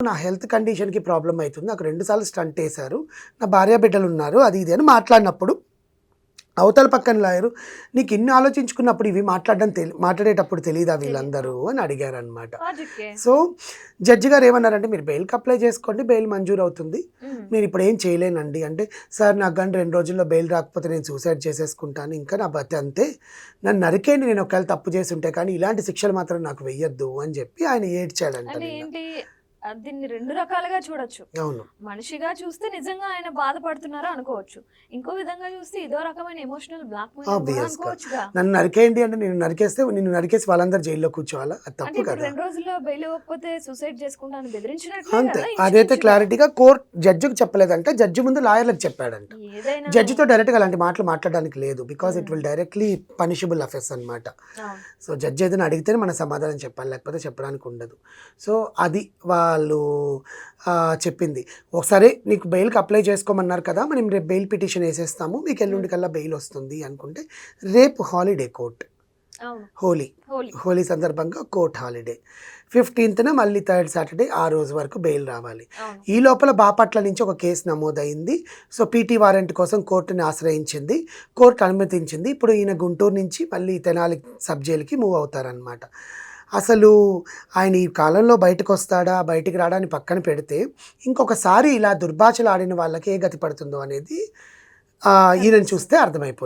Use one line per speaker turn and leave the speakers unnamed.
నా health కండిషన్‌కి problem అయితుంది. నాకు 2 సార్లు స్టంట్ ఏశారు. నా భార్య బిడ్డలున్నారు. అది ఇది అని మాట్లాడినప్పుడు, అవతల పక్కన లాయరు నీకు ఇన్ని ఆలోచించుకున్నప్పుడు ఇవి మాట్లాడేటప్పుడు తెలీదా వీళ్ళందరూ అని అడిగారనమాట.
లాజిక్కే.
సో, జడ్జి గారు ఏమన్నారంటే, మీరు బెయిల్‌కి అప్లై చేసుకోండి. బెయిల్ మంజూరవుతుంది. నేను ఇప్పుడు ఏం చేయలేనండి అంటే, సార్ నాకు గాని 2 రోజుల్లో బెయిల్ రాకపోతే నేను సూసైడ్ చేసేసుకుంటాను. ఇంకా నా బతి అంతే. నన్ను నరికేయండి నేను ఒకవేళ తప్పు చేసుంటే. కానీ ఇలాంటి శిక్షలు మాత్రం నాకు వెయ్యొద్దు అని చెప్పి ఆయన ఏడ్చాడంట
అంటే
నిన్న.
ఏంటి దీన్ని 2 రకాలుగా చూడొచ్చు.
అవును.
మనిషిగా చూస్తే నిజంగా ఆయన బాధపడుతున్నారా అనుకోవచ్చు. ఇంకో విధంగా చూస్తే ఇదో రకమైన ఎమోషనల్ బ్లాక్‌మెయిల్ కూడా
ఆబ్వియస్‌గా.
అనుకోవచ్చుగా.
నన్ను నరికేయండి అంటే నిన్ను నరికేసి వాళ్ళందరూ జైల్లో కూర్చోవాలా? అది
అంటే
తప్పు
ఇప్పుడు
కదా!
2 రోజుల్లో బెయిల్ ఇవ్వకపోతే సూసైడ్ చేసుకుంటానని బెదిరించినట్లే
అంతే.
కదా
అదైతే
ఇంచుమించుగా.
క్లారిటీగా జడ్జికి చెప్పలేదంట. జడ్జి ముందు లాయర్‌లకు చెప్పాడంట.
ఏదైనా
జడ్జితో డైరెక్ట్‌గా అలాంటి మాటలు మాట్లాడడానికి లేదు. Because it will directly punishable offence అనమాట.
అవును.
సో, జడ్జి ఏదైనా అడిగితేనే మనం సమాధానం చెప్పాలి. లేకపోతే చెప్పడానికి ఉండదు. సో, అది వాళ్ళు చెప్పింది. సరే నీకు బెయిల్‌కి అప్లై చేసుకోమన్నారు కదా! మనం రేపు బెయిల్ పిటిషన్ ఏసేస్తాము. మీకు ఎల్లుండి కల్లా బెయిల్ వస్తుంది అనుకుంటే, రేపు హాలిడే కోర్ట్.
అవును.
హోలీ.
హోలీ.
హోలీ సందర్భంగా కోర్ట్ హాలిడే. 15న మళ్ళీ థర్డ్ సాటర్డే ఆ రోజు వరకు బెయిల్ రావాలి.
అవును.
ఈ లోపల బాపట్ల నుంచి ఒక కేసు నమోదైంది. సో, పీటీ వారెంట్ కోసం కోర్టుని ఆశ్రయించింది. కోర్టు అనుమతించింది. ఇప్పుడు ఈయన గుంటూరు నుంచి మళ్ళీ తెనాలి సబ్ జైలుకి మూవ్ అవుతారనమాట. అసలు ఆయన ఈ కాలంలో బయటకొస్తాడా, బయటికి రాడాన్ని పక్కన పెడితే, ఇంకొకసారి ఇలా దుర్భాషలు ఆడిన వాళ్ళకి ఏ గతి పడుతుందో అనేది ఈయనను చూస్తే అర్థమైపోతుంది.